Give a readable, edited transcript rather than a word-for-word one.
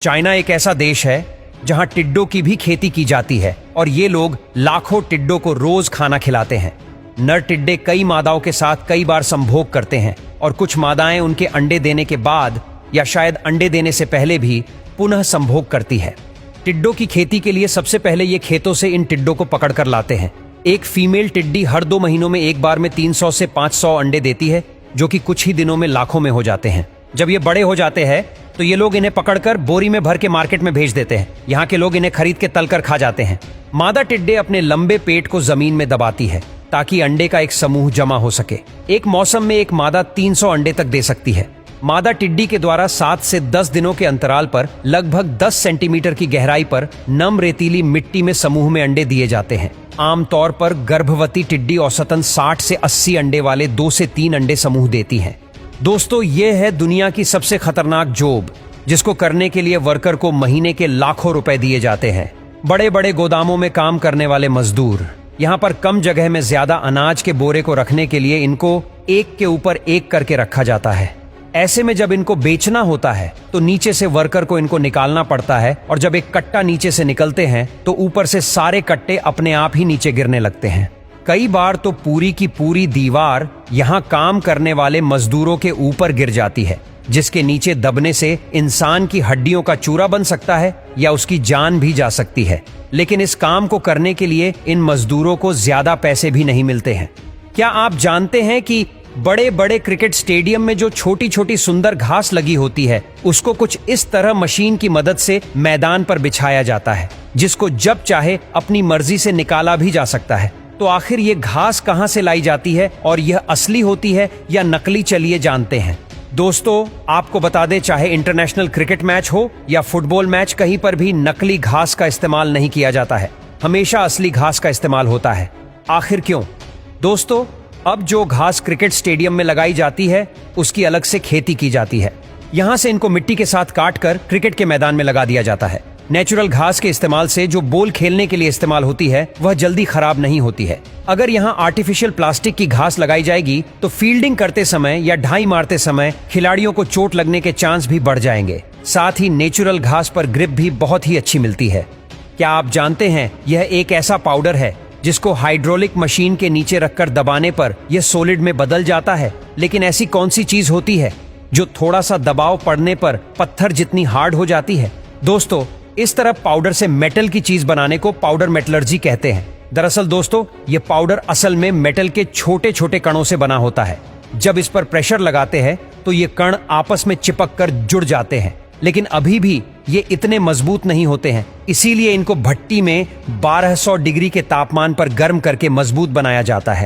China एक ऐसा देश है जहां टिड्डों की भी खेती की जाती है और ये लोग लाखों टिड्डों को रोज खाना खिलाते हैं। नर टिड्डे कई मादाओं के साथ कई बार संभोग करते हैं और कुछ मादाएं उनके अंडे देने के बाद या शायद अंडे देने से पहले भी पुनः संभोग करती है। टिड्डों की खेती के लिए सबसे पहले ये खेतों से इन टिड्डों को पकड़ कर लाते हैं। एक फीमेल टिड्डी हर 2 महीनों में एक बार में 300 से 500 अंडे देती है, जो कि कुछ ही दिनों में लाखों में हो जाते हैं। जब ये बड़े हो जाते हैं तो ये लोग इन्हें पकड़कर बोरी में भर के मार्केट में भेज देते हैं। यहाँ के लोग इन्हें खरीद के तलकर खा जाते हैं। मादा टिड्डे अपने लंबे पेट को जमीन में दबाती है ताकि अंडे का एक समूह जमा हो सके। एक मौसम में एक मादा 300 अंडे तक दे सकती है। मादा टिड्डी के द्वारा 7 से 10 दिनों के अंतराल पर लगभग 10 सेंटीमीटर की गहराई पर नम रेतीली मिट्टी में समूह में अंडे दिए जाते हैं। आमतौर पर गर्भवती टिड्डी औसतन 60 से 80 अंडे वाले 2 से 3 अंडे समूह देती हैं। दोस्तों, ये है दुनिया की सबसे खतरनाक जॉब, जिसको करने के लिए वर्कर को महीने के लाखों रुपए दिए जाते हैं। बड़े बड़े गोदामों में काम करने वाले मजदूर, यहाँ पर कम जगह में ज्यादा अनाज के बोरे को रखने के लिए इनको एक के ऊपर एक करके रखा जाता है। ऐसे में जब इनको बेचना होता है तो नीचे से वर्कर को इनको निकालना पड़ता है और जब एक कट्टा नीचे से निकलते हैं तो ऊपर से सारे कट्टे अपने आप ही नीचे गिरने लगते हैं। कई बार तो पूरी की पूरी दीवार यहाँ काम करने वाले मजदूरों के ऊपर गिर जाती है, जिसके नीचे दबने से इंसान की हड्डियों का चूरा बन सकता है या उसकी जान भी जा सकती है। लेकिन इस काम को करने के लिए इन मजदूरों को ज्यादा पैसे भी नहीं मिलते हैं। क्या आप जानते हैं कि बड़े बड़े क्रिकेट स्टेडियम में जो छोटी छोटी सुंदर घास लगी होती है, उसको कुछ इस तरह मशीन की मदद से मैदान पर बिछाया जाता है, जिसको जब चाहे अपनी मर्जी से निकाला भी जा सकता है। तो आखिर ये घास कहां से लाई जाती है और यह असली होती है या नकली, चलिए जानते हैं। दोस्तों, आपको बता दें, चाहे इंटरनेशनल क्रिकेट मैच हो या फुटबॉल मैच, कहीं पर भी नकली घास का इस्तेमाल नहीं किया जाता है। हमेशा असली घास का इस्तेमाल होता है। आखिर क्यों? दोस्तों, अब जो घास क्रिकेट स्टेडियम में लगाई जाती है उसकी अलग से खेती की जाती है। यहाँ से इनको मिट्टी के साथ काट कर क्रिकेट के मैदान में लगा दिया जाता है। नेचुरल घास के इस्तेमाल से जो बॉल खेलने के लिए इस्तेमाल होती है वह जल्दी खराब नहीं होती है। अगर यहाँ आर्टिफिशियल प्लास्टिक की घास लगाई जाएगी तो फील्डिंग करते समय या ढाई मारते समय खिलाड़ियों को चोट लगने के चांस भी बढ़ जाएंगे। साथ ही नेचुरल घास पर ग्रिप भी बहुत ही अच्छी मिलती है। क्या आप जानते हैं, यह एक ऐसा पाउडर है जिसको हाइड्रोलिक मशीन के नीचे रखकर दबाने पर यह सॉलिड में बदल जाता है। लेकिन ऐसी कौन सी चीज होती है जो थोड़ा सा दबाव पड़ने पर पत्थर जितनी हार्ड हो जाती है? दोस्तों, इस तरह पाउडर से मेटल की चीज बनाने को पाउडर मेटलर्जी कहते हैं। दरअसल दोस्तों, ये पाउडर असल में मेटल के छोटे छोटे कणों से बना होता है। जब इस पर प्रेशर लगाते हैं तो ये कण आपस में चिपक कर जुड़ जाते हैं, लेकिन अभी भी ये इतने मजबूत नहीं होते हैं। इसीलिए इनको भट्टी में 1200 डिग्री के तापमान पर गर्म करके मजबूत बनाया जाता है।